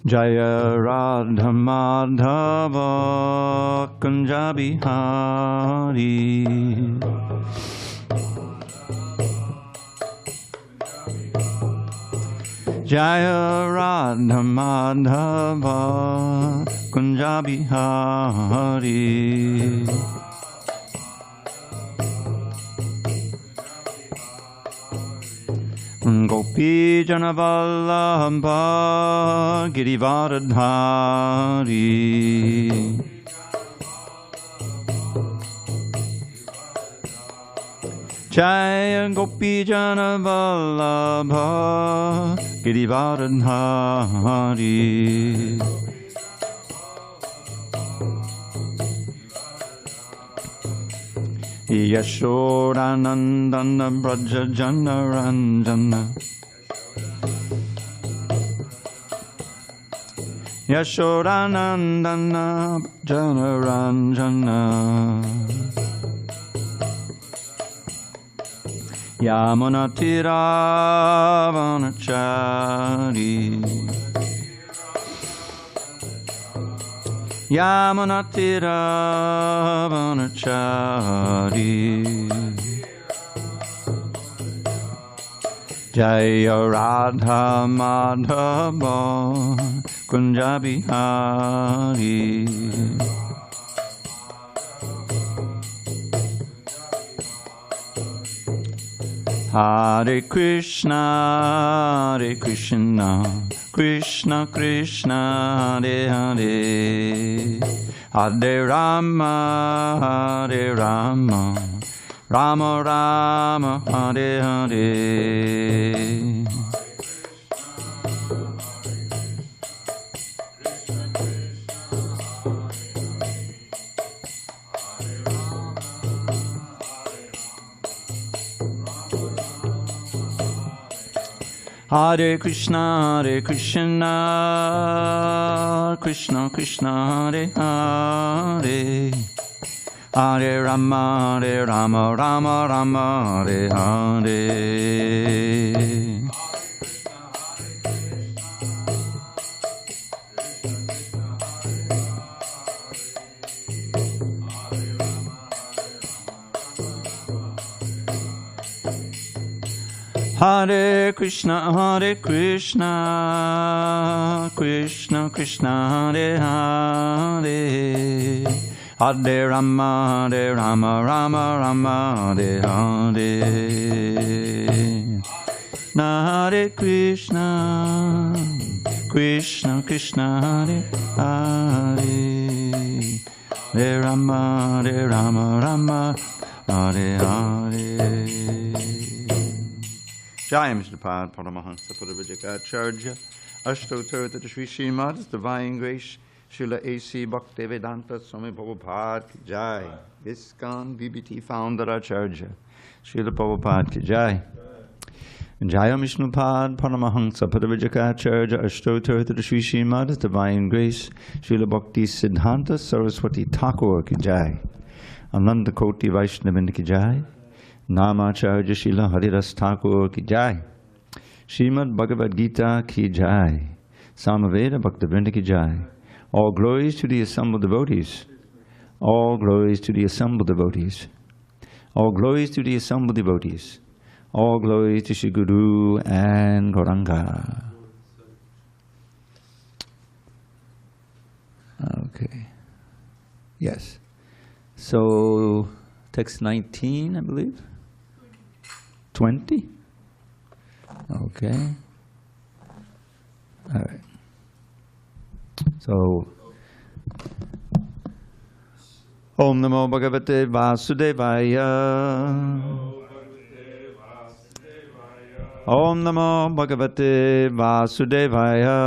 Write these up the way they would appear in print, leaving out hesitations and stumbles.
Jaya Radha Madhava Kunja Bihari. Jaya Radha Madhava Kunja Bihari. Gopi Jana Vallabha Girivaradhari. Jaya Gopi Jana Vallabha Girivaradhari. Yashodanandana Braja Jana Ranjana. Yashodanandana Jana Ranjana. Yamunatiravanachari. Yamunatiravanachari. Jaya Radha Madhava Kunja Bihari. Hare Krishna, Hare Krishna, Krishna Krishna, Hare Hare, Hare Rama, Hare Rama, Rama Rama, Hare Hare. Hare Krishna, Hare Krishna, Krishna Krishna, Hare Hare, Hare Rama, Hare Rama, Rama Rama, Hare Hare. Hare Krishna, Hare Krishna, Krishna Krishna, Hare Hare, Hare Rama, Hare Rama, Rama Rama, Hare Hare. Hare Krishna, Krishna Krishna, Hare Hare, Hare Rama, Hare Rama, Rama Hare Hare. Jai Mishapad Paramahansa Purabhajakacharya Ashtotarata Shri Srimad's Divine Grace Srila A.C. Bhaktivedanta Swami Prabhupada Ki Jai. ISKCON BBT Founder Acharya Srila Prabhupada Ki Jai. Jaya Mishnupad Paramahansa Purabhajakacharya Ashtotarata Shri Srimad's Divine Grace Srila Bhakti Siddhanta Saraswati Thakur Ki Jai. Ananda Koti Vaishnavinda Ki Jai. Namacharya Srila Haridas Thakur Ki Jai. Srimad Bhagavad Gita Ki Jai. Samaveda Bhaktivinoda Ki Jai. All glories to the assembled devotees. All glories to the assembled devotees. All glories to the assembled devotees. All glories to Shri Guru and Gauranga. Okay. Yes. So, text 19, I believe. 20? Okay. All right. So, Om Namo Bhagavate Vasudevaya. Om Namo Bhagavate Vasudevaya.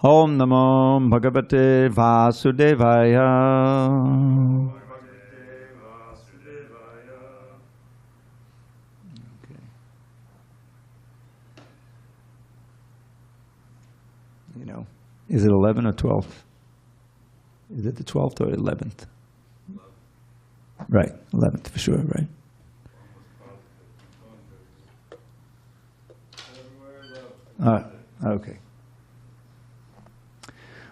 Om Namo Bhagavate Vasudevaya. You know, is it 11 or 12? Is it the 12th or 11th? Right, 11th for sure, right? Okay.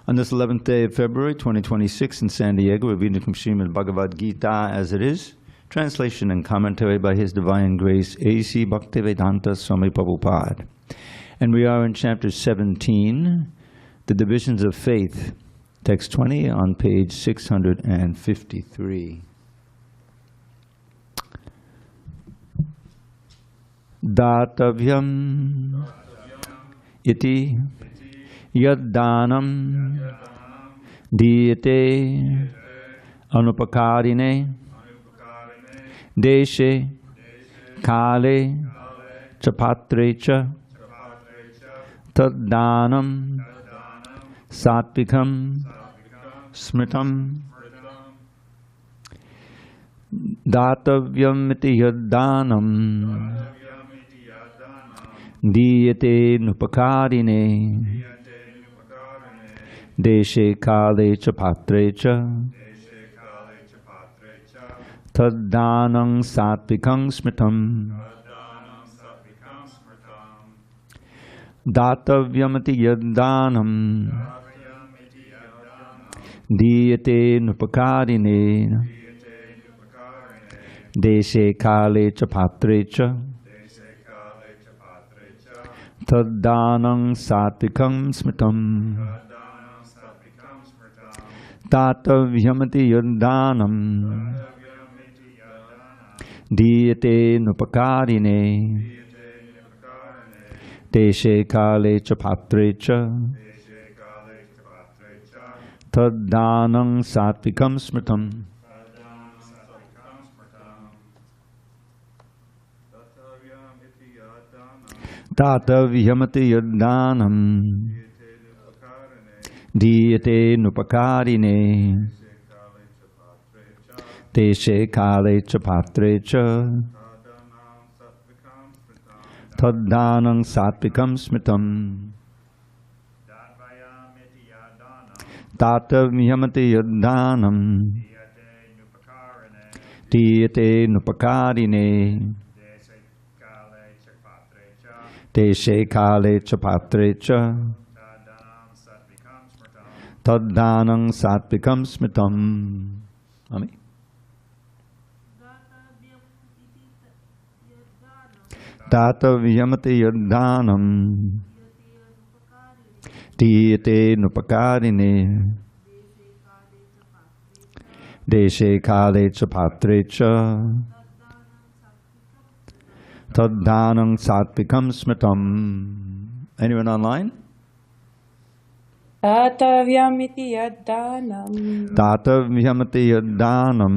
On this 11th day of February, 2026 in San Diego, we're reading from Srimad Bhagavad Gita as it is. Translation and commentary by His Divine Grace, A.C. Bhaktivedanta Swami Prabhupada. And we are in chapter 17, The Divisions of Faith, text 20 on page 653. Datavyam iti yaddanam diyate anupakarine deshe kale chapatre cha taddanam satvikam smritam datavyam iti yaddanam diyate nupakarine deshe kale cha patre cha taddanam satvikam smritam datavyamati yaddanam diyate nupakarine deshe kale cha patre cha taddanam satvikam smritam datavyamati yaddanam diyate nupakarine deshe kale cha patre cha taddanam satvikam smritam. Datavyamati yaddanam diyate nupakarine deshe kale cha patre cha taddanam satvikam smritam. Datavyamati yaddanam diyate nupakarine deshe kale cha patre cha taddanam satvikam smritam. Ami. Datavyamati yaddanam diyate nupakarine deshe kale cha patre cha taddanam satvikam smritam. Anyone online? Datavyamiti yaddanam Datavyamati yaddanam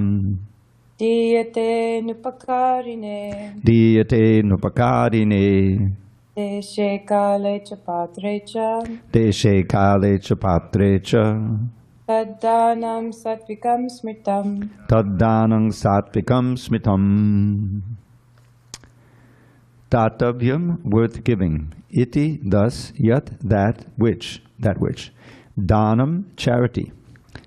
diyate nupakarine diyate nupakarine deshe kale cha patre cha deshe kale cha patre cha taddanam satvikam smritam. taddanam satvikam smritam. Datavyam, worth giving. Iti, thus, yat, that which. Dhanam, charity.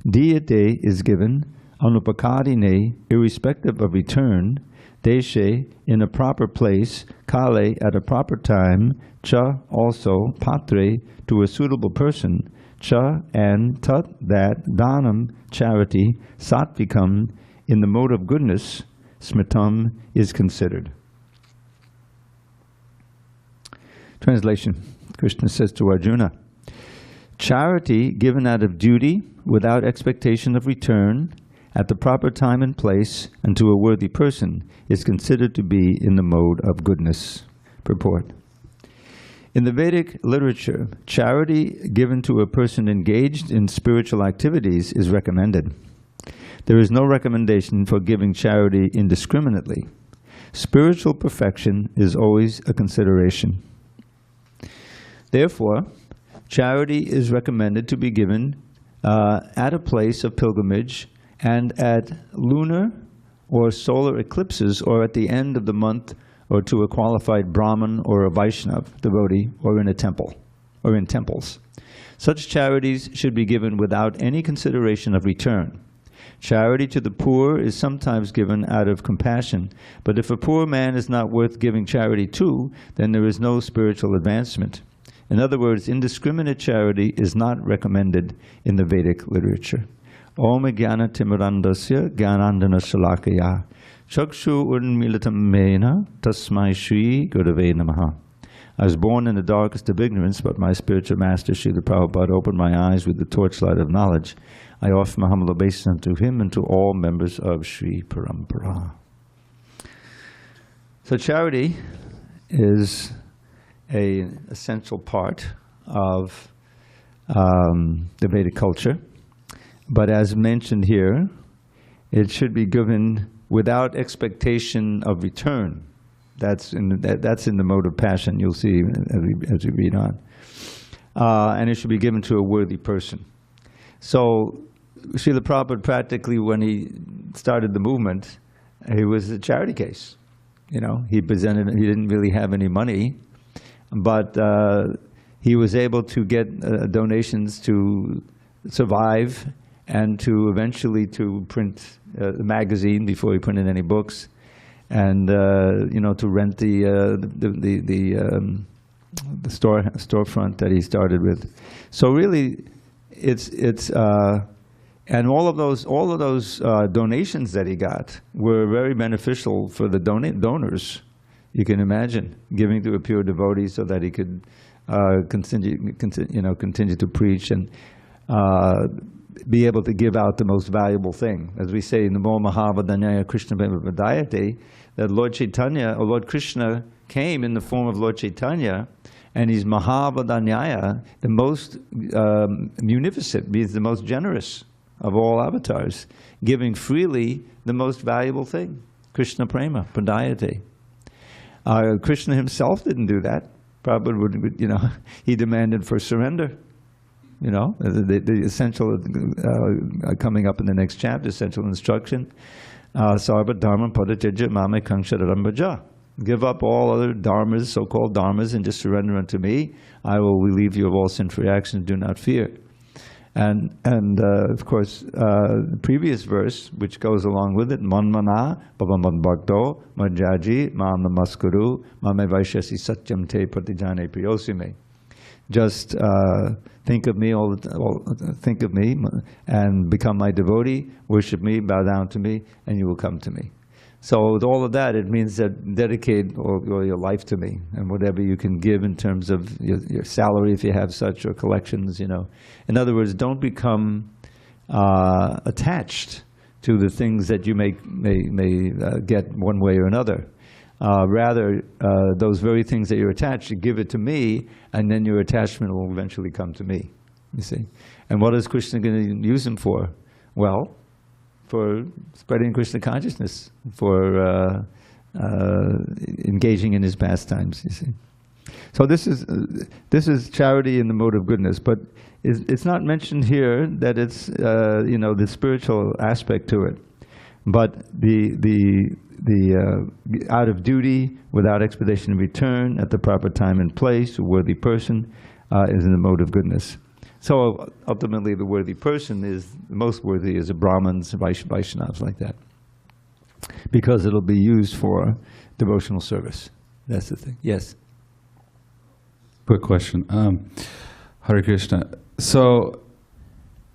Diyate is given, anupakarine, irrespective of return, deshe, in a proper place, kale, at a proper time, cha, also, patre, to a suitable person, cha, and tat, that, dhanam, charity, satvikam, in the mode of goodness, smritam, is considered. Translation. Krishna says to Arjuna, charity given out of duty, without expectation of return, at the proper time and place, and to a worthy person, is considered to be in the mode of goodness. Purport. In the Vedic literature, charity given to a person engaged in spiritual activities is recommended. There is no recommendation for giving charity indiscriminately. Spiritual perfection is always a consideration. Therefore, charity is recommended to be given at a place of pilgrimage and at lunar or solar eclipses, or at the end of the month, or to a qualified Brahmin or a Vaishnav devotee, or in a temple, or in temples. Such charities should be given without any consideration of return. Charity to the poor is sometimes given out of compassion, but if a poor man is not worth giving charity to, then there is no spiritual advancement. In other words, indiscriminate charity is not recommended in the Vedic literature. Om Jnana Timurandasya Jnanandana Shalakaya Chakshu Unmilitam Mena Tasmai Shri Gurave Namaha. I was born in the darkest of ignorance, but my spiritual master, Srila Prabhupada, opened my eyes with the torchlight of knowledge. I offer my humble obeisance unto him and to all members of Sri Parampara. So charity is an essential part of the Vedic culture. But as mentioned here, it should be given without expectation of return. That's in the mode of passion, you'll see as we read on. And it should be given to a worthy person. So Srila Prabhupada practically, when he started the movement, he was a charity case. You know, he didn't really have any money, but he was able to get donations to survive and to eventually to print a magazine before he printed any books, and you know, to rent the storefront that he started with. So really, it's and all of those donations that he got were very beneficial for the donors. You can imagine giving to a pure devotee so that he could continue to preach and be able to give out the most valuable thing. As we say in the Mo Mahavadanyaya Krishna Vadayate, that Lord Chaitanya, or Lord Krishna, came in the form of Lord Chaitanya, and he's Mahavadanyaya, the most munificent, means the most generous of all avatars, giving freely the most valuable thing, Krishna Prema, Pradayate. Krishna himself didn't do that. Prabhupada would, you know, he demanded for surrender. You know, the essential, coming up in the next chapter, essential instruction, Sarva Dharma Padachajya Mame Kangsharam Bhaja. Give up all other dharmas, so-called dharmas, and just surrender unto me. I will relieve you of all sinful actions, do not fear. And of course, the previous verse, which goes along with it, Manmana, Bhavaman Bhakto, Majaji, Mam Namaskuru, Mame Vaishasi Satyam Te Pratijane Priyosime. Just think of me think of me and become my devotee, worship me, bow down to me, and you will come to me. So with all of that, it means that dedicate all your life to me, and whatever you can give in terms of your salary, if you have such, or collections, you know. In other words, don't become attached to the things that you may get one way or another. Rather, those very things that you're attached, you give it to me, and then your attachment will eventually come to me, you see. And what is Krishna going to use them for? Well, for spreading Krishna consciousness, for engaging in his pastimes, you see. So this is charity in the mode of goodness, but it's not mentioned here that it's you know, the spiritual aspect to it, but the out of duty, without expectation of return, at the proper time and place, a worthy person is in the mode of goodness. So ultimately, the worthy person is the most worthy is the Brahmins, Vaishnavas, like that, because it'll be used for devotional service. That's the thing. Yes. Quick question. Hare Krishna. So,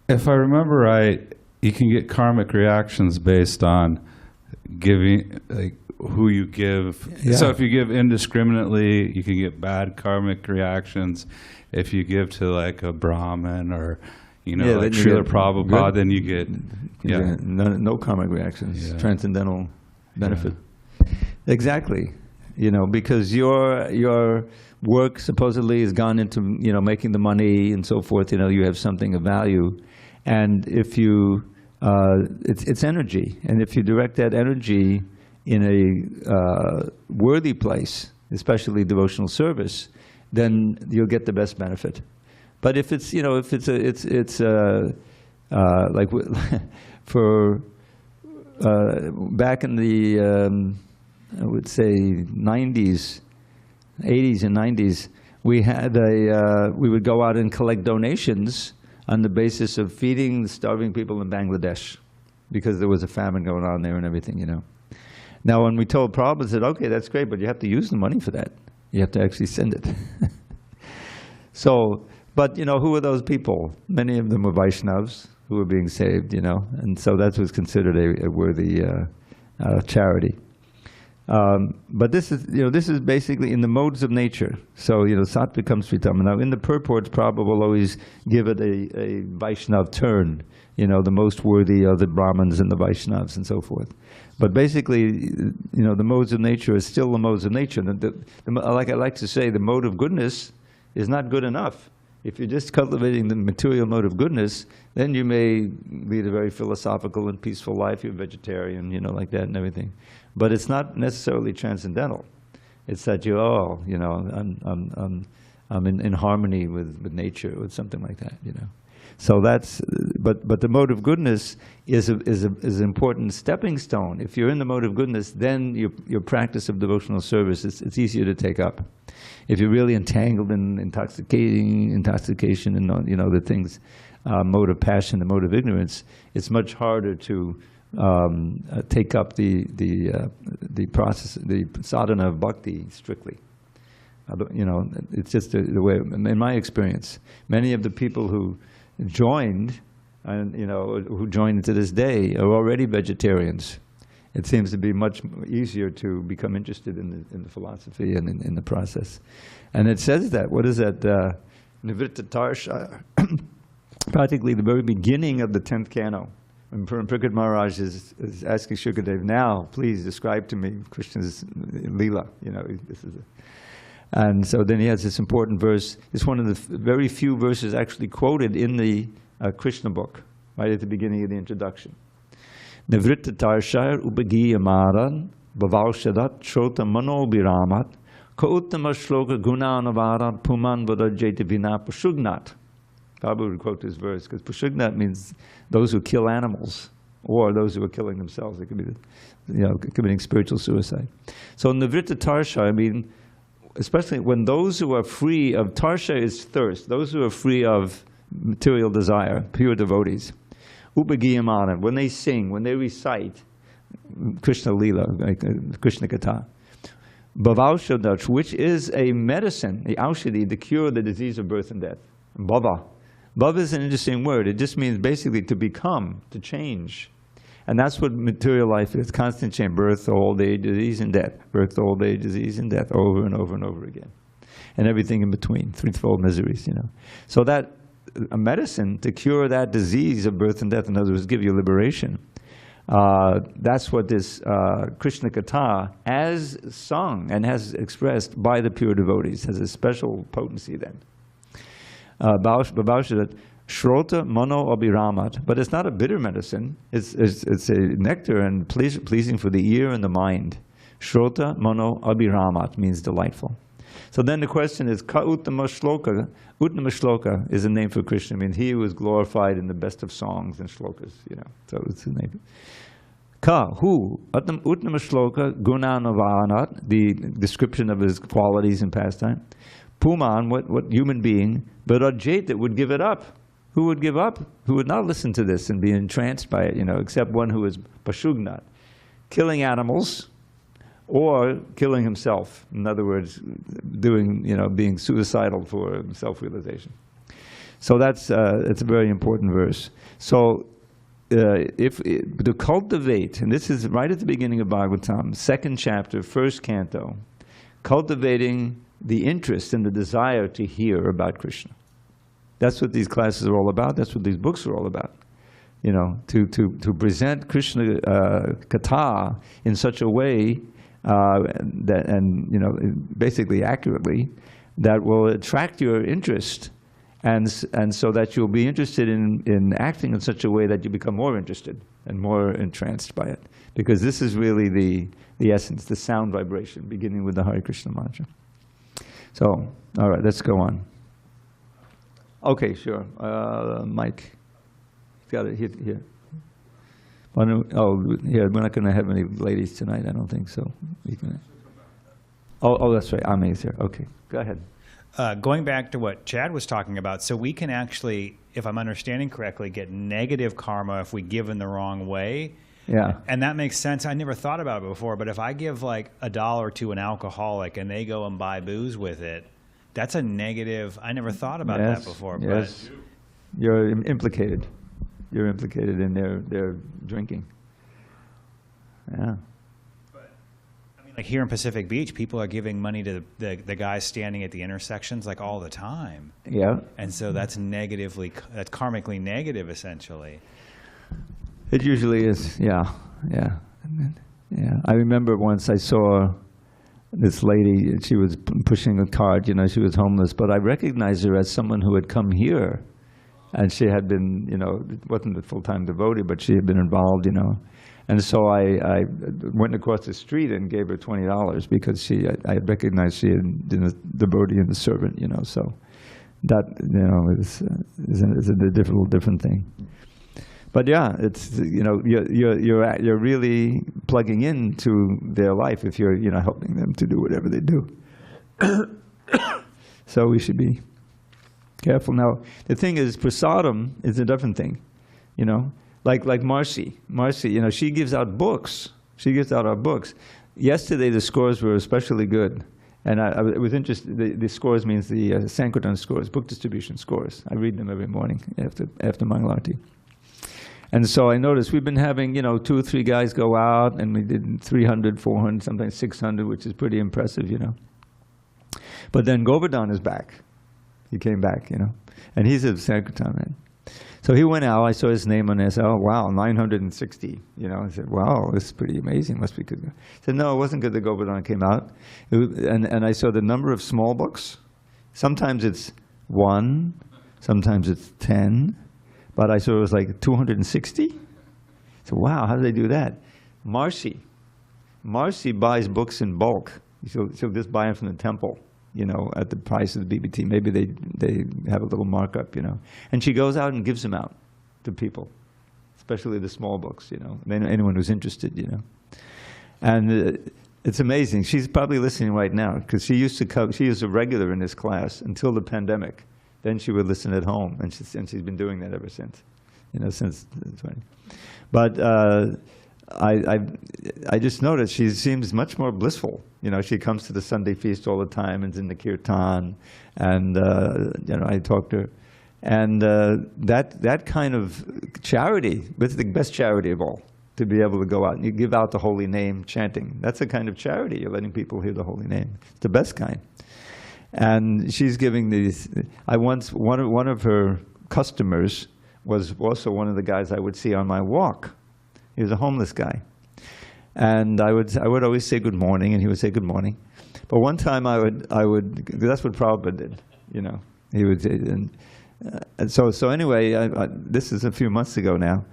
if I remember right, you can get karmic reactions based on giving, like, who you give. Yeah. So if you give indiscriminately, you can get bad karmic reactions. If you give to like a Brahmin or, you know, like Srila Prabhupada, then you get no karmic reactions, transcendental benefit. Yeah. Exactly. You know, because your work supposedly has gone into, you know, making the money and so forth. You know, you have something of value, and if you it's energy, and if you direct that energy in a worthy place, especially devotional service, then you'll get the best benefit. But if it's, you know, if it's like for back in the I would say 90s, 80s and 90s, we had we would go out and collect donations on the basis of feeding the starving people in Bangladesh, because there was a famine going on there and everything, you know. Now, when we told Prabhupada, said, okay, that's great, but you have to use the money for that. You have to actually send it. So, but who were those people? Many of them were Vaishnavas who were being saved, and so that was considered a worthy charity. But this is basically in the modes of nature. So, Satvikam Sritam. Now, in the purports, Prabhupada will always give it a Vaishnav turn, the most worthy of the Brahmins and the Vaishnavas and so forth. But basically, the modes of nature is still the modes of nature. Like I like to say, the mode of goodness is not good enough. If you're just cultivating the material mode of goodness, then you may lead a very philosophical and peaceful life. You're vegetarian, like that and everything. But it's not necessarily transcendental. It's that I'm in harmony with nature, or something like that, So that's, but the mode of goodness is an important stepping stone. If you're in the mode of goodness, then your practice of devotional service, it's easier to take up. If you're really entangled in intoxication and the things, mode of passion, the mode of ignorance, it's much harder to take up the process, the sadhana of bhakti strictly. It's just the way. In my experience, many of the people who joined, and who join to this day, are already vegetarians. It seems to be much easier to become interested in the philosophy and in the process. And it says that, what is that? Nivritta Tarshaya, practically the very beginning of the 10th canto. When Prakat Maharaj is asking Shukadev, now please describe to me Krishna's Leela. And so then he has this important verse. It's one of the very few verses actually quoted in the Krishna book, right at the beginning of the introduction. Nivritta Tarshayar Upagiya Maran Bhavalshadat Shrota Mano Biramat Ka Uttama Shloka Gunanavarat Puman Vadajeta Vina Pashugnat. Prabhupada would quote this verse because Pashugnat means those who kill animals or those who are killing themselves. It could be committing spiritual suicide. So Nivritta Tarshayar, especially when those who are free of tarsha is thirst, those who are free of material desire, pure devotees. Upagiyamana, when they sing, when they recite Krishna Leela, Krishna Katha. Bhavalshadat, which is a medicine, the aushadhi, to cure the disease of birth and death. Bhava. Bhava is an interesting word. It just means basically to become, to change. And that's what material life is, constant change, birth, old age, disease, and death. Birth, old age, disease, and death, over and over and over again. And everything in between, threefold miseries, So that, a medicine to cure that disease of birth and death, in other words, give you liberation. That's what this Krishna Katha, as sung and has expressed by the pure devotees, has a special potency then. Bhavashadat, Shrota Mano Abhiramat, but it's not a bitter medicine. It's a nectar and pleasing for the ear and the mind. Shrota Mano Abhiramat means delightful. So then the question is, Ka Uttama Shloka. Uttama Shloka is a name for Krishna. I mean, he was glorified in the best of songs and shlokas, So it's a name. Ka, who? Uttama Shloka Gunanavanat, the description of his qualities and pastime. Puman, what human being, but Ajait that would give it up. Who would give up? Who would not listen to this and be entranced by it, except one who is pashugnat, killing animals or killing himself. In other words, being suicidal for self-realization. So it's a very important verse. So to cultivate, and this is right at the beginning of Bhagavatam, 2nd chapter, 1st canto, cultivating the interest and the desire to hear about Krishna. That's what these classes are all about. That's what these books are all about. To present Krishna Katha in such a way basically accurately, that will attract your interest, and so that you'll be interested in acting in such a way that you become more interested and more entranced by it. Because this is really the essence, the sound vibration, beginning with the Hare Krishna mantra. So, all right, let's go on. Okay, sure. Mike, got it here. Here, we're not going to have any ladies tonight, I don't think so. Oh, that's right. Ame's here. Okay, go ahead. Going back to what Chad was talking about, so we can actually, if I'm understanding correctly, get negative karma if we give in the wrong way. Yeah. And that makes sense. I never thought about it before, but if I give like $1 to an alcoholic and they go and buy booze with it, that's a negative. I never thought about that before. Yes, you're implicated. You're implicated in their drinking. Yeah. Like here in Pacific Beach, people are giving money to the guys standing at the intersections like all the time. Yeah. And so that's karmically negative, essentially. It usually is, yeah. I remember once I saw this lady, she was pushing a cart, she was homeless, but I recognized her as someone who had come here. And she had been, wasn't a full-time devotee, but she had been involved, And so I went across the street and gave her $20 because I recognized she had been a devotee and a servant, so that, is a different thing. But yeah, it's, you're really plugging into their life if you're, helping them to do whatever they do. So we should be careful. Now, the thing is, prasadam is a different thing, Like Marcy, she gives out books. She gives out our books. Yesterday, the scores were especially good. And I was interested, the scores means the Sankirtan scores, book distribution scores. I read them every morning after Mangalarti. And so I noticed we've been having, 2 or 3 guys go out, and we did 300, 400, sometimes 600, which is pretty impressive, But then Govardhan is back. He came back, And he's a Sankirtan man. So he went out, I saw his name on there, I said, oh wow, 960. I said, wow, this is pretty amazing, must be good. He said, no, it wasn't good that Govardhan came out. And I saw the number of small books. Sometimes it's 1, sometimes it's 10, but I saw it was like 260. So wow, how do they do that? Marcy buys books in bulk. She'll just buy them from the temple, at the price of the BBT. Maybe they have a little markup, And she goes out and gives them out to people, especially the small books, anyone who's interested, And it's amazing. She's probably listening right now because she used to come. She was a regular in this class until the pandemic. Then she would listen at home, and she's been doing that ever since, since 20. But I just noticed she seems much more blissful. She comes to the Sunday feast all the time and is in the kirtan, and I talk to her, and that kind of charity, that's the best charity of all. To be able to go out and you give out the holy name, chanting. That's a kind of charity. You're letting people hear the holy name. It's the best kind. And she's giving these. One of her customers was also one of the guys I would see on my walk. He was a homeless guy, and I would always say good morning, and he would say good morning. But one time I would that's what Prabhupada did, He would, and so anyway, this is a few months ago now.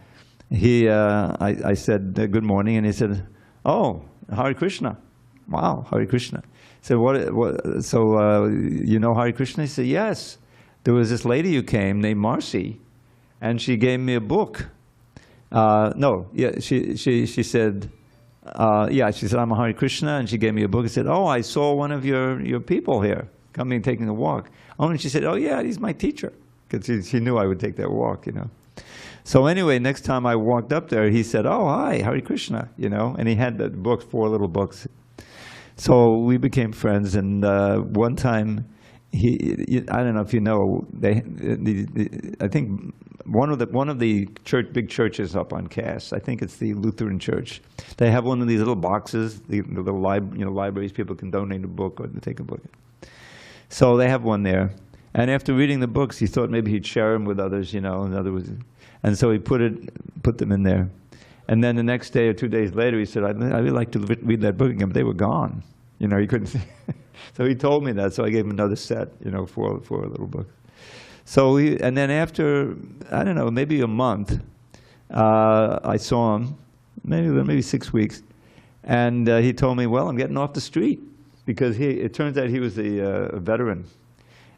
I said good morning, and he said, "Oh, Hare Krishna." Wow, Hare Krishna. I said, what so Hare Krishna? He said, yes. There was this lady who came named Marcy, and she gave me a book. She said, I'm a Hare Krishna, and she gave me a book and said, oh, I saw one of your people here coming, taking a walk. Oh, and she said, oh yeah, he's my teacher, because she knew I would take that walk, So anyway, next time I walked up there, he said, oh, hi, Hare Krishna, and he had the books, 4 little books. So we became friends, and one time, I don't know if you know, I think one of the big churches up on Cass, I think it's the Lutheran Church. They have one of these little boxes, the little libraries people can donate a book or take a book. So they have one there, and after reading the books, he thought maybe he'd share them with others, and so he put them in there. And then the next day or 2 days later, he said, I'd really like to read that book again, but they were gone. He couldn't see. So he told me that, so I gave him another set, 4 little books. So and then after, I don't know, maybe a month, I saw him, maybe 6 weeks, and he told me, well, I'm getting off the street, because it turns out he was a veteran.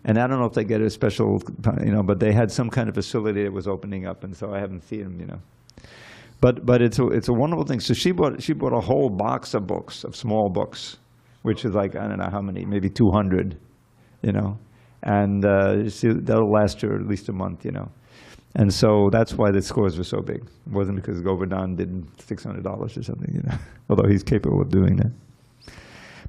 And I don't know if they get a special, but they had some kind of facility that was opening up, and so I haven't seen him, But it's a wonderful thing. So she bought a whole box of books, of small books, which is like, I don't know how many, maybe 200, and that'll last her at least a month, And so that's why the scores were so big. It wasn't because Govardhan did $600 or something, although he's capable of doing that.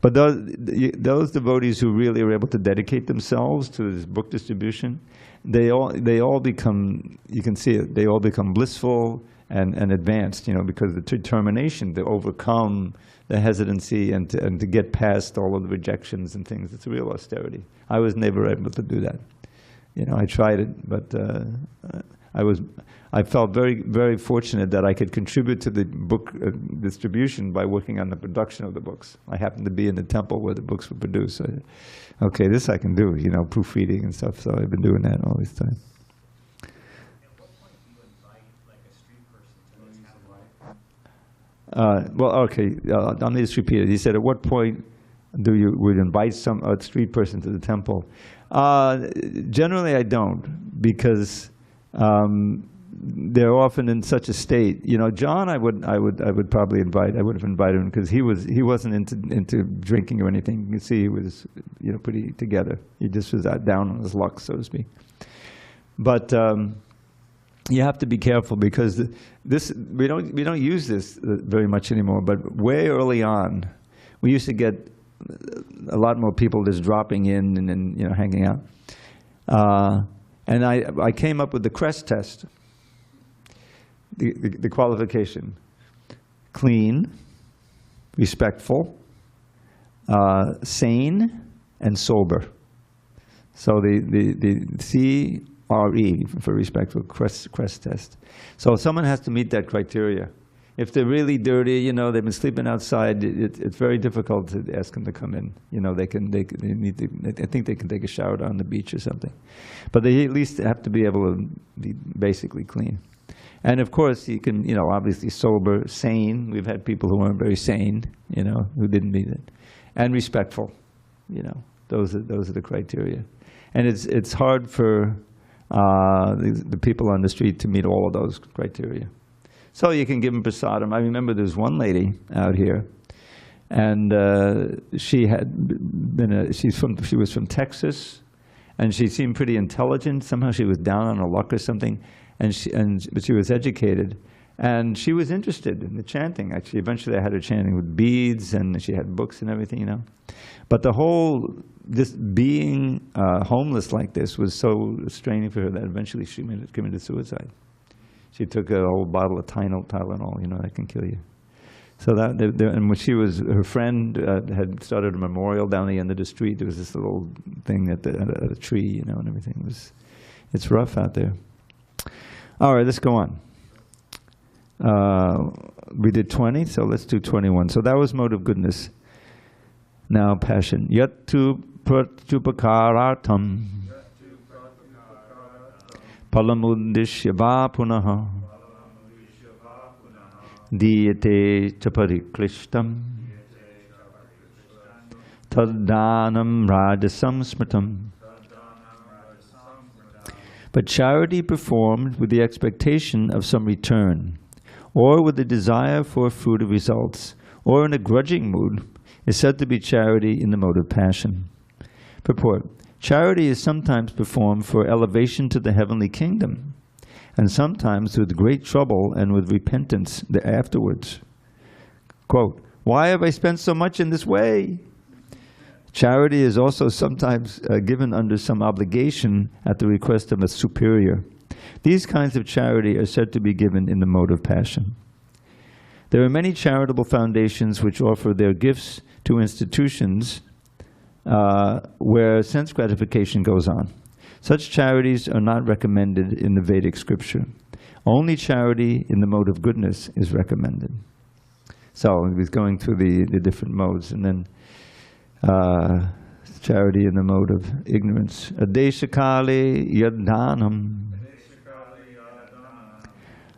But those devotees who really are able to dedicate themselves to this book distribution, they all become, you can see it, they all become blissful and advanced, because the determination to overcome the hesitancy and to get past all of the rejections and things, it's real austerity. I was never able to do that. I tried it, but I felt very, very fortunate that I could contribute to the book distribution by working on the production of the books. I happened to be in the temple where the books were produced. So, okay, this I can do, proofreading and stuff. So I've been doing that all this time. At what point do you invite like a street person to the temple? Well, okay, I'll just repeat it. He said, at what point would invite a street person to the temple? Generally, I don't, because they're often in such a state. John, I would probably invite. I would have invited him because he wasn't into drinking or anything. You can see he was pretty together. He just was down on his luck, so to speak. But you have to be careful because we don't use this very much anymore. But way early on, we used to get a lot more people just dropping in and hanging out. And I came up with the CREST test, the qualification: clean, respectful, sane, and sober. So the CRE for respectful, CREST test. So someone has to meet that criteria. If they're really dirty, they've been sleeping outside, it's very difficult to ask them to come in. They need to, I think they can take a shower on the beach or something. But they at least have to be able to be basically clean. And of course, you can, obviously sober, sane. We've had people who weren't very sane, who didn't meet it. And respectful, those are the criteria. And it's hard for the people on the street to meet all of those criteria. So you can give them prasadam. I remember there's one lady out here, and she was from Texas, and she seemed pretty intelligent. Somehow she was down on her luck or something, but she was educated, and she was interested in the chanting. Actually, eventually I had her chanting with beads, and she had books and everything, But this being homeless like this was so straining for her that eventually she committed suicide. She took a whole bottle of Tylenol, that can kill you. So and when her friend had started a memorial down the end of the street. There was this little thing at a tree, and everything. It's rough out there. All right, let's go on. We did 20, so let's do 21. So that was mode of goodness. Now passion. Yattu pratyupakaratam palamudishya va punaha diyate cha pariklishtam taddanam rajasam smritam. But charity performed with the expectation of some return, or with the desire for fruit of results, or in a grudging mood, is said to be charity in the mode of passion. Purport. Charity is sometimes performed for elevation to the heavenly kingdom, and sometimes with great trouble and with repentance afterwards. Quote, why have I spent so much in this way? Charity is also sometimes given under some obligation at the request of a superior. These kinds of charity are said to be given in the mode of passion. There are many charitable foundations which offer their gifts to institutions where sense gratification goes on. Such charities are not recommended in the Vedic scripture. Only charity in the mode of goodness is recommended. So he was going through the different modes, and then charity in the mode of ignorance. Adeshakale yadhanam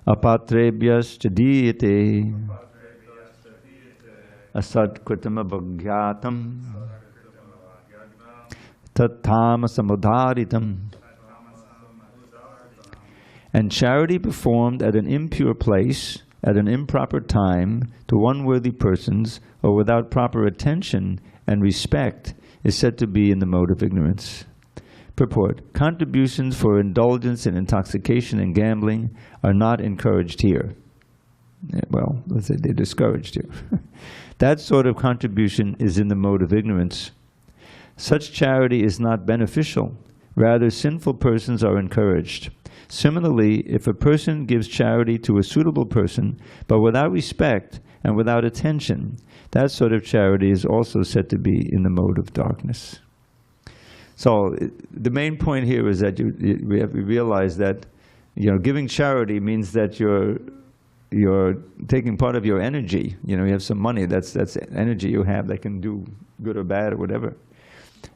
apatrebhyas chadiyate asadkritama bhagyatam tattamasamudharitam. And charity performed at an impure place, at an improper time, to unworthy persons, or without proper attention and respect, is said to be in the mode of ignorance. Purport. Contributions for indulgence in intoxication and gambling are not encouraged here. well, let's say they discouraged you. That sort of contribution is in the mode of ignorance. Such charity is not beneficial. Rather, sinful persons are encouraged. Similarly, if a person gives charity to a suitable person, but without respect and without attention, that sort of charity is also said to be in the mode of darkness. So the main point here is that we have to realize that, giving charity means that you're taking part of your energy. You have some money, that's energy you have that can do good or bad or whatever.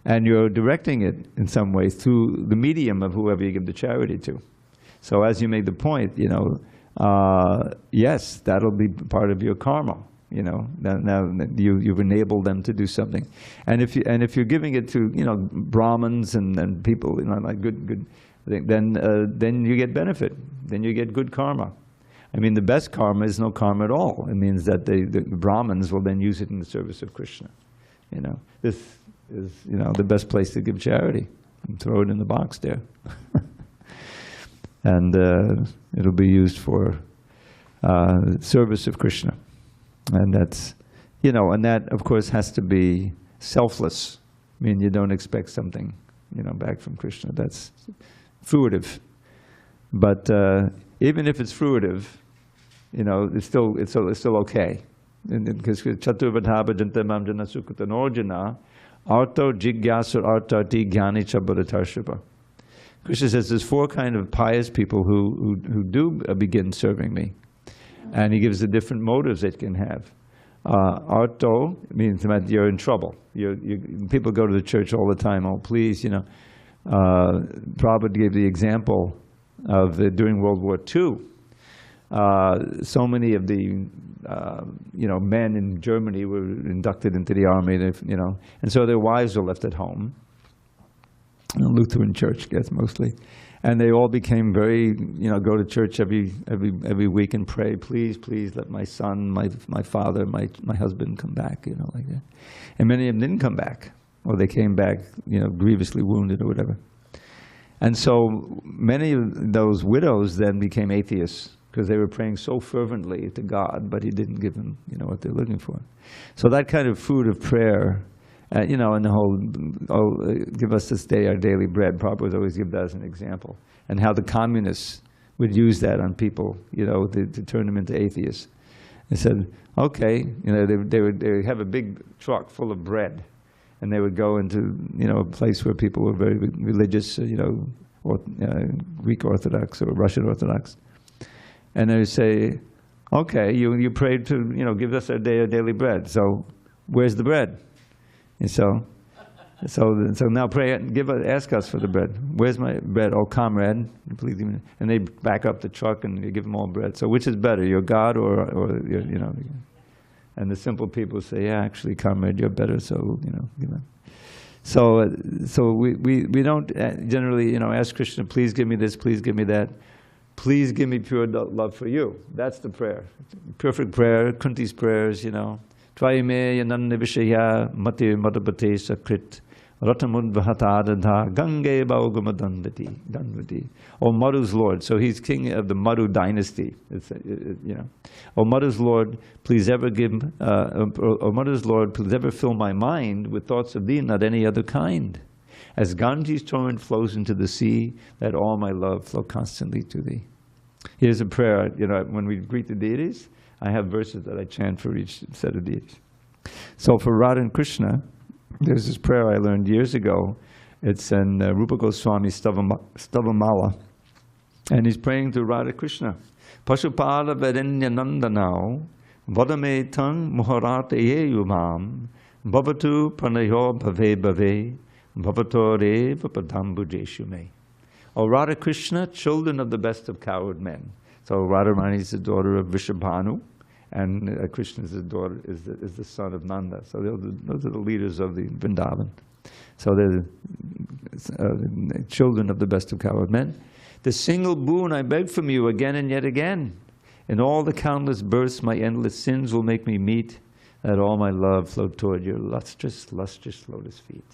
And you're directing it in some way through the medium of whoever you give the charity to. So as you made the point, yes, that'll be part of your karma. Now you've enabled them to do something. And if you're giving it to Brahmins and people like good, then you get benefit. Then you get good karma. I mean, the best karma is no karma at all. It means that the Brahmins will then use it in the service of Krishna. This is the best place to give charity. And throw it in the box there. And it'll be used for service of Krishna. And that's, and that of course has to be selfless. I mean, you don't expect something, back from Krishna. That's fruitive. But even if it's fruitive, it's still okay. Because Chaturvadhava Jantamam Jana Sukutanojana Arto Jigyasur Artati Gyani Chabharatarshava. Krishna says there's 4 kind of pious people who do begin serving me. And he gives the different motives it can have. Arto means that you're in trouble. People go to the church all the time, oh please, Prabhupada gave the example of during World War II. So many of the men in Germany were inducted into the army, and so their wives were left at home. Lutheran church, I guess, mostly. And they all became very, go to church every week and pray, please let my son, my father, my husband come back, like that. And many of them didn't come back, or they came back, grievously wounded or whatever. And so many of those widows then became atheists because they were praying so fervently to God, but he didn't give them, what they're looking for. So that kind of food of prayer, and the whole, give us this day our daily bread, Prabhupada would always give that as an example, and how the communists would use that on people, to turn them into atheists. They said, okay, they would have a big truck full of bread, and they would go into, a place where people were very religious, Greek Orthodox or Russian Orthodox. And they would say, okay, you prayed to, give us our daily bread, so where's the bread? And so now pray, ask us for the bread. Where's my bread? Oh, comrade, please give me. And they back up the truck and you give them all bread. So which is better, your God or your, And the simple people say, yeah, actually, comrade, you're better. So give them. So we don't generally ask Krishna, please give me this, please give me that. Please give me pure love for you. That's the prayer. Perfect prayer, Kunti's prayers, Tvayame yananna vishaya mati madhapate sakrit ratamud vahatadadha gange baugamadandati. O Madhu's Lord. So he's king of the Madhu dynasty. O Madhu's Lord, please ever O Madhu's Lord, please ever fill my mind with thoughts of thee, not any other kind. As Ganges torrent flows into the sea, let all my love flow constantly to thee. Here's a prayer, when we greet the deities, I have verses that I chant for each set of deities. So for Radha and Krishna, there's this prayer I learned years ago. It's in Rupa Goswami's Stavamala. And he's praying to Radha Krishna. Pashupala Vedenya Nandanao, Vadame Tang Muharate Yumam, Bhavatu Pranayo Bhave Bhave, Bhavatore Vapadambu Jeshume. O Radha Krishna, children of the best of coward men. So Radharani is the daughter of Vrishabhanu, and Krishna is the son of Nanda. So those are the leaders of the Vrindavan. So they're children of the best of coward men. The single boon I beg from you again and yet again. In all the countless births my endless sins will make me meet, that all my love flow toward your lustrous lotus feet.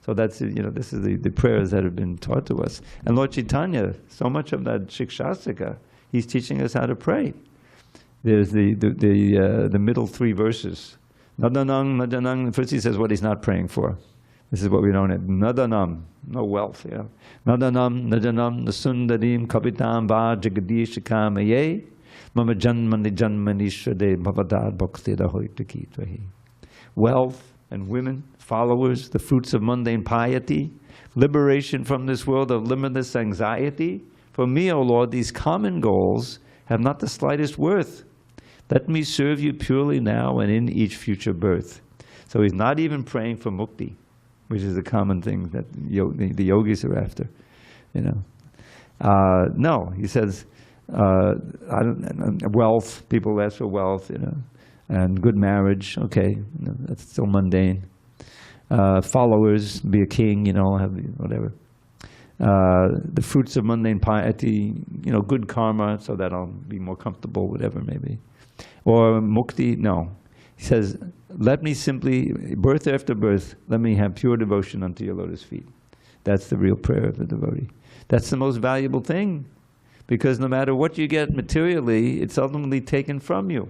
So that's, this is the prayers that have been taught to us. And Lord Chaitanya, so much of that Shikshastika, he's teaching us how to pray. There's the middle three verses. Nadanang, nadanang. First he says what he's not praying for. This is what we don't have. Nadanam, no wealth. Yeah. Nadanam, nadanam, nasundarim, kapitam va jagadishikamaye, mama janmani janmani shade bhavadad bhaktira hoitakitvahi. Wealth and women, followers, the fruits of mundane piety, liberation from this world of limitless anxiety. For me, O Lord, these common goals have not the slightest worth. Let me serve you purely now and in each future birth. So he's not even praying for mukti, which is a common thing that the yogis are after, you know. No, he says, wealth, people ask for wealth, you know, and good marriage, okay, you know, that's still mundane. Followers, be a king, you know, have whatever. The fruits of mundane piety, you know, good karma, so that I'll be more comfortable, whatever maybe. Or mukti, no. He says, let me simply, birth after birth, let me have pure devotion unto your lotus feet. That's the real prayer of the devotee. That's the most valuable thing, because no matter what you get materially, it's ultimately taken from you.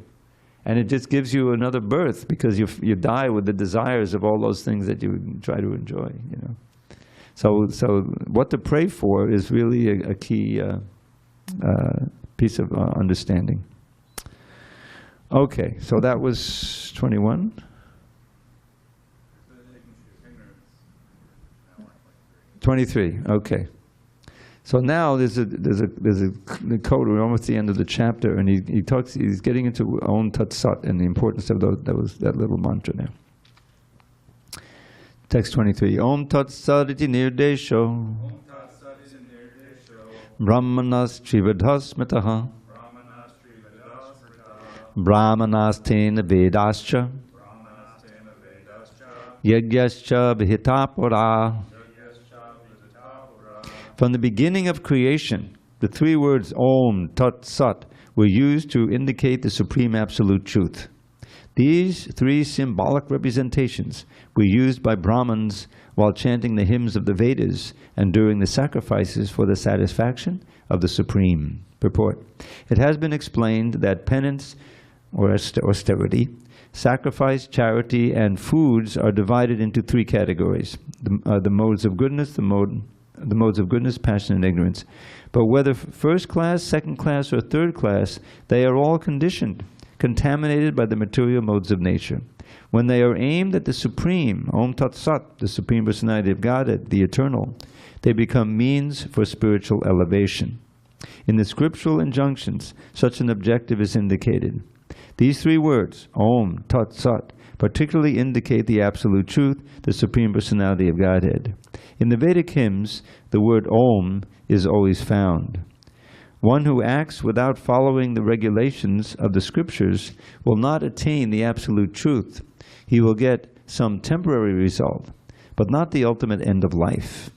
And it just gives you another birth, because you die with the desires of all those things that you try to enjoy, you know. So what to pray for is really a key piece of understanding. Okay, so that was 21. 23. Okay. So now there's a code. We're almost at the end of the chapter, and he's getting into Om Tat Sat and the importance of that little mantra now. Text 23. Om Tat Sat iti nirdesho Brahmanas Trivadhas Mitaha Brahmanastena Vedascha Yagyascha Vihitapura. From the beginning of creation, the three words Om Tat Sat were used to indicate the Supreme Absolute Truth. These three symbolic representations were used by Brahmins while chanting the hymns of the Vedas and during the sacrifices for the satisfaction of the Supreme. Purport. It has been explained that penance, or austerity, sacrifice, charity, and foods are divided into three categories. The modes of goodness, the modes of goodness, passion, and ignorance. But whether first class, second class, or third class, they are all conditioned, contaminated by the material modes of nature. When they are aimed at the Supreme, Om Tat Sat, the Supreme Personality of Godhead, the Eternal, they become means for spiritual elevation. In the scriptural injunctions, such an objective is indicated. These three words, Om Tat Sat, particularly indicate the Absolute Truth, the Supreme Personality of Godhead. In the Vedic hymns, the word Om is always found. One who acts without following the regulations of the scriptures will not attain the absolute truth. He will get some temporary result, but not the ultimate end of life.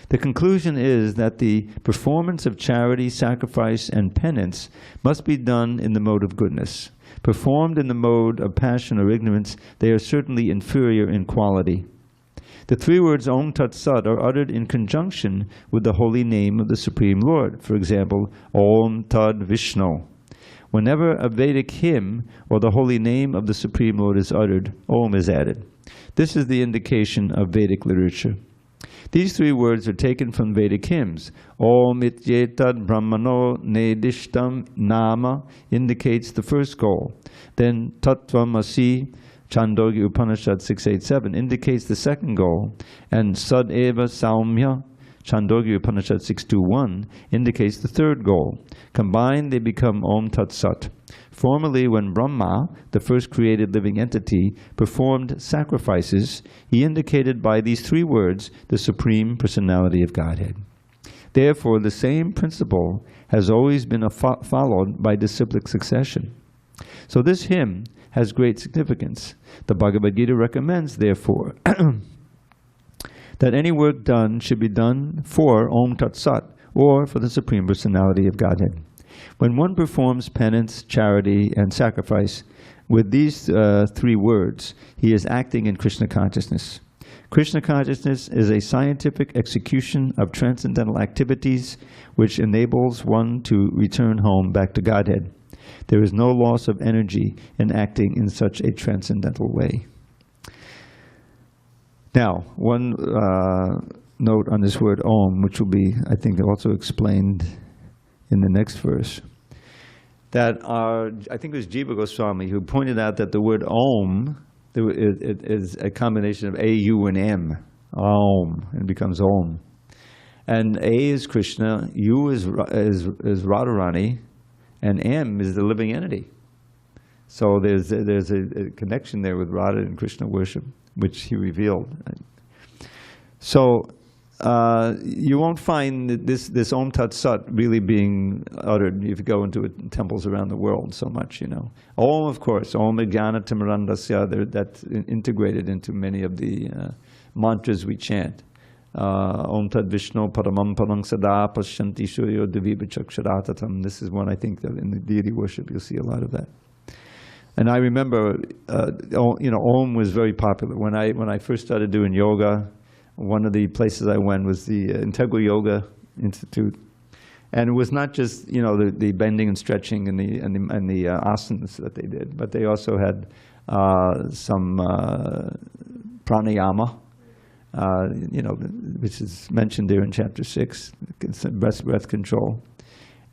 The conclusion is that the performance of charity, sacrifice, and penance must be done in the mode of goodness. Performed in the mode of passion or ignorance, they are certainly inferior in quality. The three words Om Tat Sat are uttered in conjunction with the holy name of the Supreme Lord. For example, Om Tad Vishnu. Whenever a Vedic hymn or the holy name of the Supreme Lord is uttered, Om is added. This is the indication of Vedic literature. These three words are taken from Vedic hymns. Om Ityetad Brahmano Nedishtam Nama indicates the first goal. Then Tattvam Asi Chandogya Upanishad 687 indicates the second goal. And Sad Eva Saumya Chandogya Upanishad 621 indicates the third goal. Combined, they become Om Tat Sat. Formerly, when Brahma, the first created living entity, performed sacrifices, he indicated by these three words the Supreme Personality of Godhead. Therefore, the same principle has always been followed by disciplic succession. So this hymn has great significance. The Bhagavad Gita recommends, therefore, that any work done should be done for Om Tat Sat, or for the Supreme Personality of Godhead. When one performs penance, charity, and sacrifice with these three words, he is acting in Krishna consciousness. Krishna consciousness is a scientific execution of transcendental activities which enables one to return home back to Godhead. There is no loss of energy in acting in such a transcendental way. Now, one note on this word Om, which will be, I think, also explained in the next verse. That I think it was Jiva Goswami who pointed out that the word Om it is a combination of A, U, and M. Om, and it becomes Om. And A is Krishna, U is Radharani, and M is the living entity. So there's a connection there with Radha and Krishna worship, which he revealed. So you won't find this Om Tat Sat really being uttered if you go into temples around the world so much, you know. Om, of course, Om Jnana Timirandasya, that's integrated into many of the mantras we chant. Om Tad Vishnu Paramam Parang Sada Pashanti Shuryo Deviva Chaksharatam. This is one I think that in the deity worship you'll see a lot of that. And I remember, you know, Om was very popular. When I first started doing yoga, one of the places I went was the Integral Yoga Institute, and it was not just, you know, the bending and stretching and the asanas that they did, but they also had some pranayama, you know, which is mentioned there in chapter 6, breath control,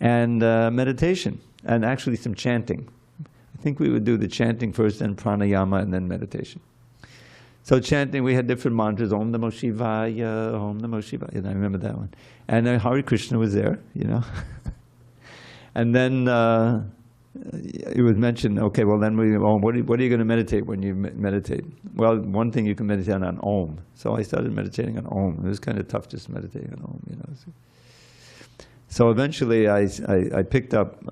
and meditation, and actually some chanting. I think we would do the chanting first, then pranayama, and then meditation. So chanting, we had different mantras, Om Namo Shivaya, Om Namo Shivaya, and I remember that one. And Hare Krishna was there, you know. And then it was mentioned, okay, well then what are you going to meditate when you meditate? Well, one thing you can meditate on Om. So I started meditating on Om. It was kind of tough just meditating on Om, you know. So eventually I picked up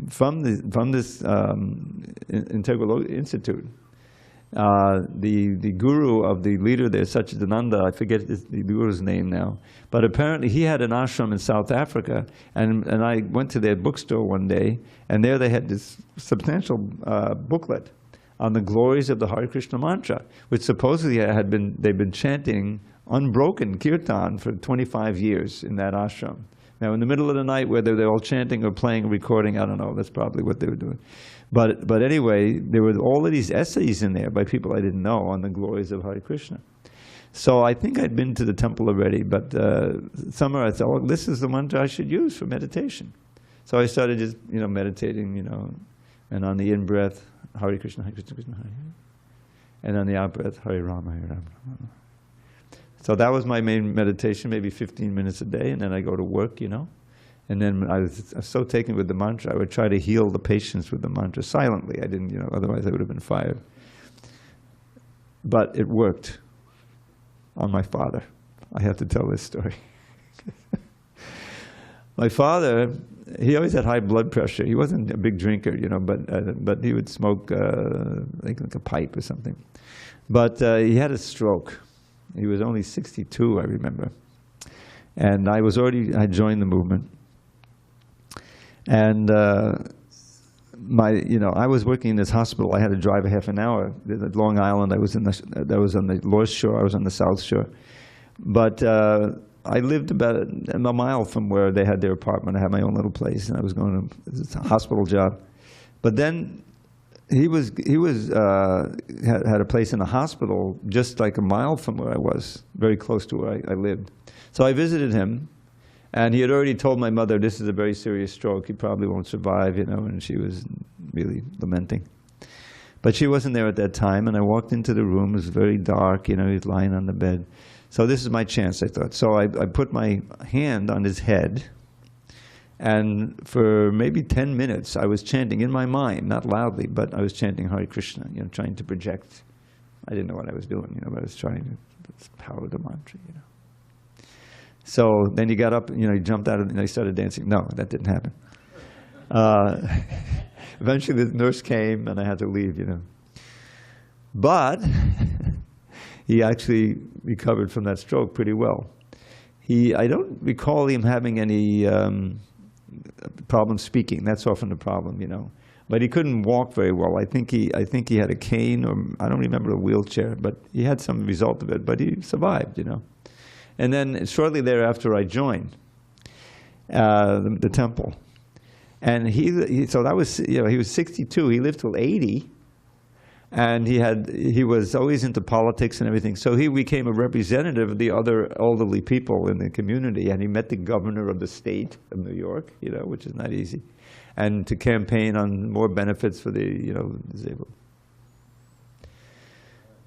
from this Integral Institute, the guru of the leader there, Satchidananda, I forget the guru's name now, but apparently he had an ashram in South Africa, and I went to their bookstore one day, and there they had this substantial booklet on the glories of the Hare Krishna mantra, which supposedly they've been chanting unbroken kirtan for 25 years in that ashram. Now, in the middle of the night, whether they're all chanting or playing a recording, I don't know. That's probably what they were doing. But anyway, there were all of these essays in there by people I didn't know on the glories of Hare Krishna. So I think I'd been to the temple already, but somewhere I thought, well, this is the mantra I should use for meditation. So I started just, you know, meditating, you know, and on the in-breath, Hare Krishna, Krishna, Hare. And on the out-breath, Hare Rama, Hare Rama. So that was my main meditation, maybe 15 minutes a day, and then I go to work, you know. And then I was so taken with the mantra, I would try to heal the patients with the mantra silently. I didn't, you know, otherwise I would have been fired. But it worked on my father. I have to tell this story. My father, he always had high blood pressure. He wasn't a big drinker, you know, but he would smoke like a pipe or something. But he had a stroke. He was only 62, I remember. And I joined the movement. And I was working in this hospital. I had to drive a half an hour. At Long Island, I was on the North Shore, I was on the South Shore. But I lived about a mile from where they had their apartment. I had my own little place, and I was going to a hospital job. But then he had a place in the hospital just like a mile from where I was, very close to where I lived. So I visited him, and he had already told my mother, this is a very serious stroke, he probably won't survive, you know, and she was really lamenting. But she wasn't there at that time, and I walked into the room, it was very dark, you know, he was lying on the bed. So this is my chance, I thought. So I put my hand on his head, and for maybe 10 minutes, I was chanting in my mind, not loudly, but I was chanting Hare Krishna, you know, trying to project. I didn't know what I was doing, you know, but I was trying to power the mantra, you know. So then he got up, you know, he jumped out and he started dancing. No, that didn't happen. Eventually the nurse came and I had to leave, you know. But he actually recovered from that stroke pretty well. I don't recall him having any problem speaking. That's often the problem, you know. But he couldn't walk very well. I think he had a cane, or I don't remember, a wheelchair, but he had some result of it. But he survived, you know. And then shortly thereafter, I joined the temple. And so that was, he was 62. He lived till 80. And he was always into politics and everything. So he became a representative of the other elderly people in the community. And he met the governor of the state of New York, which is not easy. And to campaign on more benefits for the, disabled.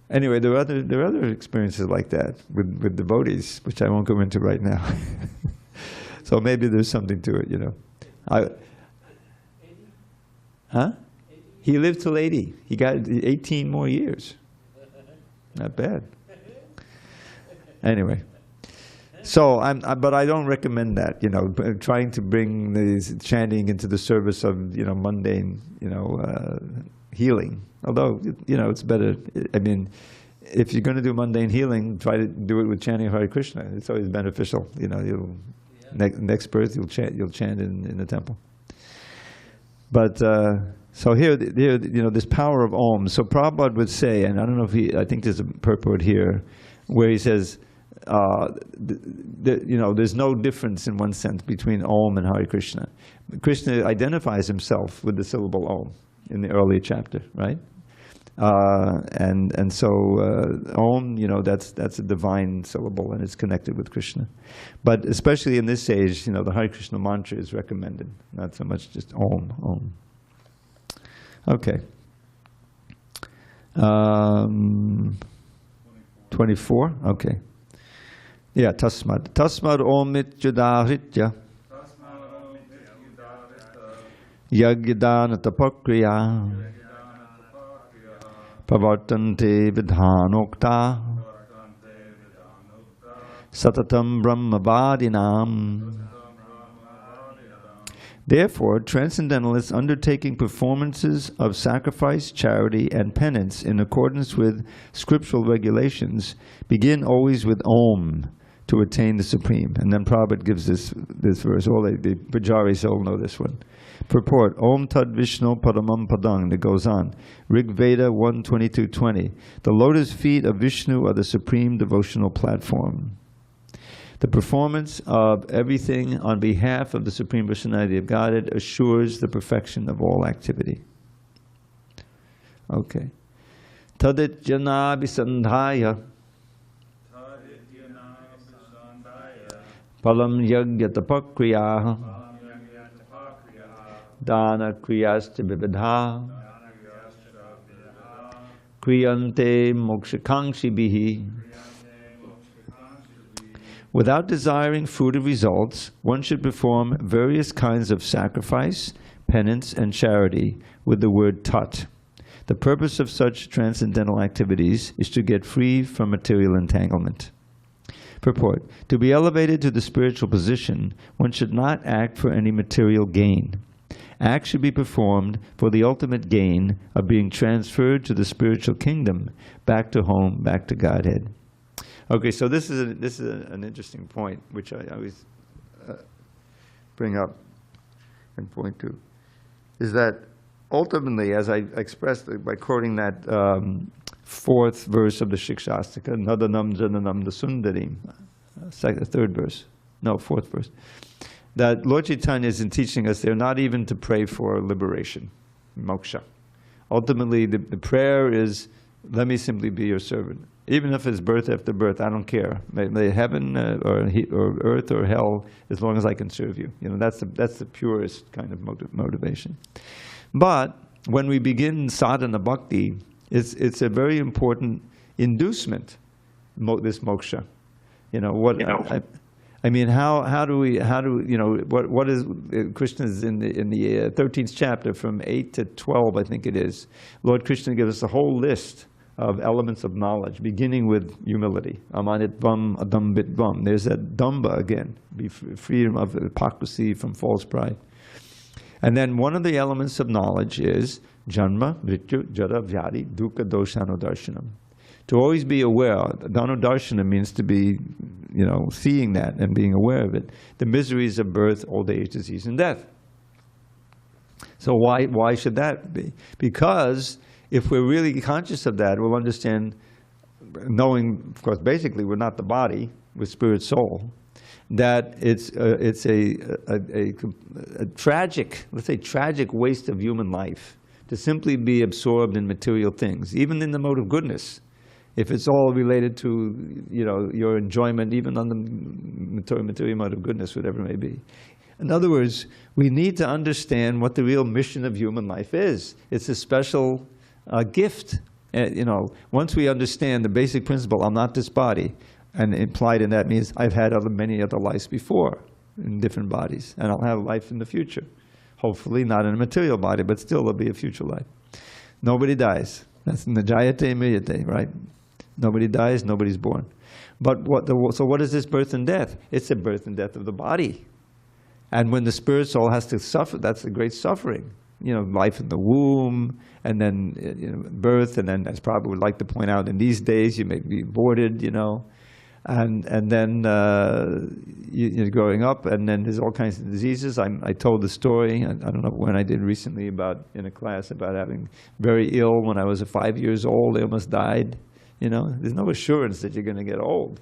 Anyway, there are other experiences like that with devotees, which I won't go into right now. So maybe there's something to it, Huh? He lived till 80. He got 18 more years. Not bad. Anyway, so but I don't recommend that. Trying to bring the chanting into the service of mundane healing. Although it's better. I mean, if you're going to do mundane healing, try to do it with chanting Hare Krishna. It's always beneficial. Next birth you'll chant in the temple. But so here, this power of Om. So Prabhupada would say, and I don't know if I think there's a purport here, where he says, there's no difference in one sense between Om and Hare Krishna. Krishna identifies himself with the syllable Om in the earlier chapter, right? And so Om, that's a divine syllable and it's connected with Krishna. But especially in this age, the Hare Krishna mantra is recommended, not so much just Om, Om. Okay. 24? Okay. Yeah, Tasmad. Tasmad Omit Judahritya. Yagyadana Tapakriya. Pavartante Vidhanokta. Satatam Brahmavadinam. Therefore, transcendentalists undertaking performances of sacrifice, charity, and penance in accordance with scriptural regulations begin always with Om to attain the Supreme. And then Prabhupada gives this verse. All the Pujaris all know this one. Purport, Om Tad Vishnu Padamam Padang, that goes on. Rig Veda 1:22-20. The lotus feet of Vishnu are the supreme devotional platform. The performance of everything on behalf of the Supreme Personality of Godhead assures the perfection of all activity. Okay. Tadit jana bisandhaya palam yagya tapakriya dana kriyasti vividha kriyante mokshakankshi bihi. Without desiring fruitive results, one should perform various kinds of sacrifice, penance, and charity with the word tat. The purpose of such transcendental activities is to get free from material entanglement. Purport. To be elevated to the spiritual position, one should not act for any material gain. Acts should be performed for the ultimate gain of being transferred to the spiritual kingdom, back to home, back to Godhead. Okay, so this is an interesting point, which I always bring up and point to, is that ultimately, as I expressed by quoting that fourth verse of the Shikshastika, Nadanam Jananam the Sundarim, fourth verse, that Lord Chaitanya is in teaching us they're not even to pray for liberation, moksha. Ultimately, the prayer is, let me simply be your servant. Even if it's birth after birth, I don't care. May heaven or earth or hell, as long as I can serve you. That's the purest kind of motivation. But when we begin sadhana bhakti, it's a very important inducement. This moksha, what is Krishna's in the 13th chapter from 8 to 12, I think it is. Lord Krishna gives us a whole list of elements of knowledge, beginning with humility. Amanitvam adambitvam. There's that damba again, be freedom of hypocrisy, from false pride. And then one of the elements of knowledge is janma, mrityu, jara, vyadi, dukkha, doshanudarshanam. To always be aware. Danudarshana means to be, seeing that and being aware of it. The miseries of birth, old age, disease, and death. So why should that be? Because if we're really conscious of that, we'll understand, knowing, of course, basically we're not the body, we're spirit soul. that it's a tragic, let's say tragic waste of human life to simply be absorbed in material things, even in the mode of goodness. If it's all related to, your enjoyment, even on the material mode of goodness, whatever it may be. In other words, we need to understand what the real mission of human life is. It's a special gift. Once we understand the basic principle, I'm not this body, and implied in that means I've had many other lives before in different bodies, and I'll have life in the future. Hopefully not in a material body, but still there'll be a future life. Nobody dies. That's Najayate Mriyate, right? Nobody dies, nobody's born. But so what is this birth and death? It's the birth and death of the body. And when the spirit soul has to suffer, that's a great suffering. Life in the womb, and then birth, and then, as Prabhupada would like to point out, in these days you may be aborted, and then you're growing up, and then there's all kinds of diseases. I told the story, I don't know when I did recently, in a class about having very ill when I was 5 years old. I almost died. There's no assurance that you're going to get old.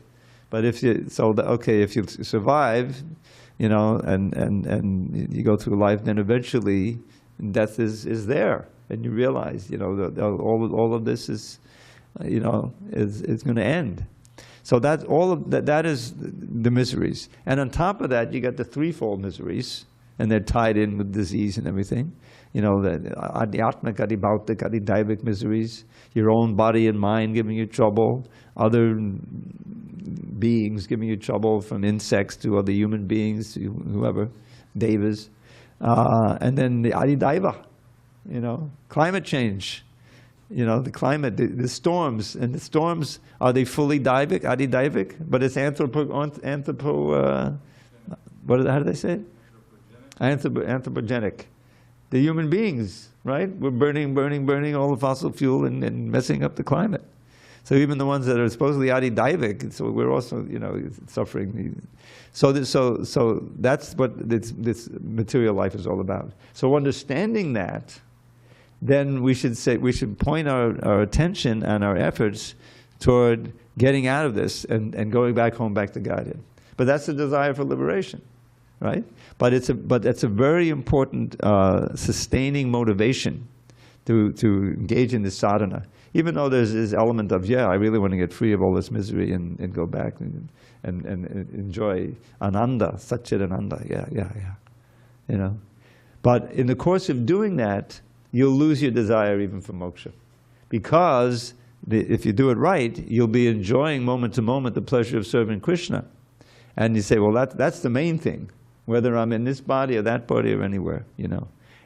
But if you survive, and you go through life, then eventually death is there, and you realize, all of this is going to end. So that that is the miseries, and on top of that, you got the threefold miseries, and they're tied in with disease and everything. The adhyatmic, adibhautic, adidaivik miseries, your own body and mind giving you trouble, other beings giving you trouble, from insects to other human beings, whoever, devas, and then the adidaiva, climate change, the climate, the storms, and the storms, are they fully adidaivic? But it's how do they say it? Anthropogenic. The human beings, right? We're burning all the fossil fuel and messing up the climate. So even the ones that are supposedly adidaivic, so we're also, suffering. So that's what this material life is all about. So understanding that, then we should point our attention and our efforts toward getting out of this and going back home, back to Godhead. But that's the desire for liberation, right? But that's a very important sustaining motivation to engage in this sadhana. Even though there's this element of, I really want to get free of all this misery and go back and enjoy ananda, satchidananda, yeah. But in the course of doing that, you'll lose your desire even for moksha. Because if you do it right, you'll be enjoying moment to moment the pleasure of serving Krishna. And you say, well, that's the main thing, whether I'm in this body or that body or anywhere,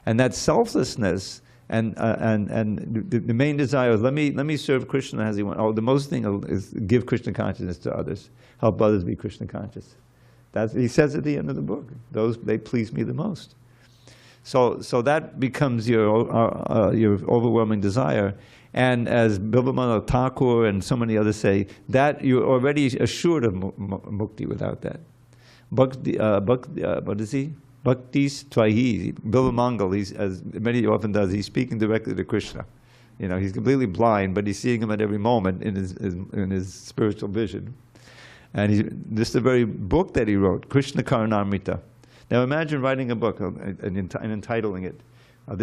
And that selflessness and the main desire is, let me serve Krishna as he wants. The most thing is give Krishna consciousness to others, help others be Krishna conscious. He says at the end of the book, they please me the most. So that becomes your overwhelming desire. And as Bilbamana Thakur and so many others say, that you're already assured of mukti without that. What is he? Bhaktis Tvahi, Bilvamangal, as many often does, he's speaking directly to Krishna. He's completely blind, but he's seeing him at every moment in his spiritual vision. And this is the very book that he wrote, Krishna Karnamrita. Now imagine writing a book and entitling it. I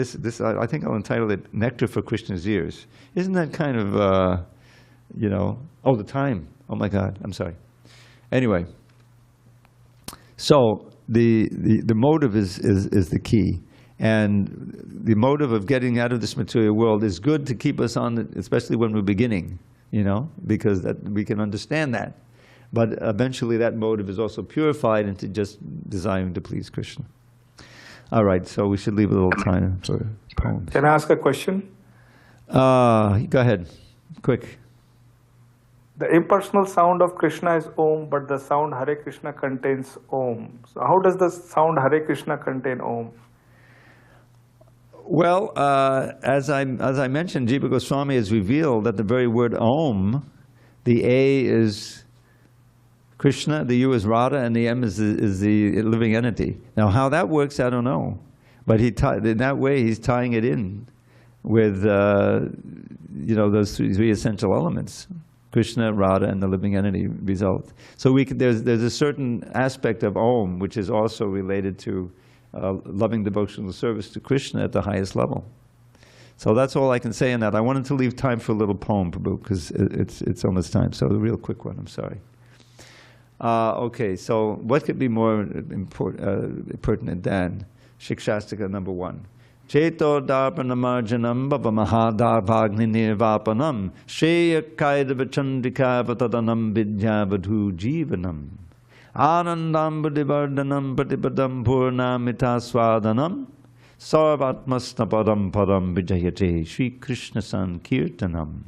think I'll entitle it Nectar for Krishna's Ears. Isn't that kind of, the time. Oh my God, I'm sorry. Anyway, so the motive is the key. And the motive of getting out of this material world is good to keep us on, especially when we're beginning, because we can understand that. But eventually that motive is also purified into just desiring to please Krishna. All right, so we should leave a little time for poems. Can I ask a question? Go ahead, quick. The impersonal sound of Krishna is Om, but the sound Hare Krishna contains Om. So how does the sound Hare Krishna contain Om? Well, as I mentioned, Jiva Goswami has revealed that the very word Om, the A is Krishna, the U is Radha, and the M is the living entity. Now, how that works, I don't know. But in that way, he's tying it in with, those three essential elements. Krishna, Radha, and the living entity result. So there's a certain aspect of Om which is also related to loving devotional service to Krishna at the highest level. So that's all I can say on that. I wanted to leave time for a little poem, Prabhu, because it's almost time. So a real quick one, I'm sorry. Okay, so what could be more pertinent than Shikshastika number 1? Cheto darpanamarjanam bhava mahadharvagni nirvapanam shreya kaidava chandrika vatadanam vidyavadhu jivanam anandam buddhivardhanam patipadam purnamita swadanam sarvatmasnapadam padam vijayate Shri Krishna Sankirtanam.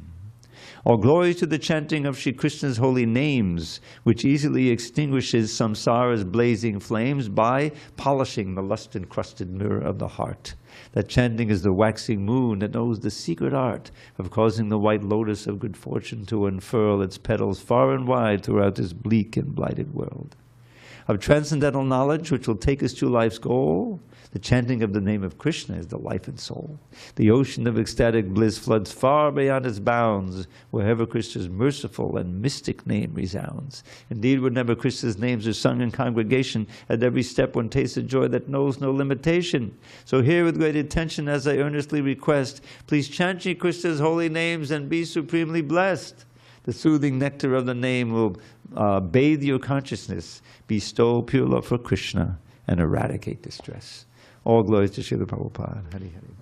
All glory to the chanting of Shri Krishna's holy names, which easily extinguishes samsara's blazing flames by polishing the lust-encrusted mirror of the heart. That chanting is the waxing moon that knows the secret art of causing the white lotus of good fortune to unfurl its petals far and wide throughout this bleak and blighted world. Of transcendental knowledge which will take us to life's goal, the chanting of the name of Krishna is the life and soul. The ocean of ecstatic bliss floods far beyond its bounds, wherever Krishna's merciful and mystic name resounds. Indeed, whenever Krishna's names are sung in congregation, at every step one tastes a joy that knows no limitation. So here with great attention, as I earnestly request, please chant Shri Krishna's holy names and be supremely blessed. The soothing nectar of the name will bathe your consciousness, bestow pure love for Krishna, and eradicate distress. All glories to Srila Prabhupada. Hari Hari.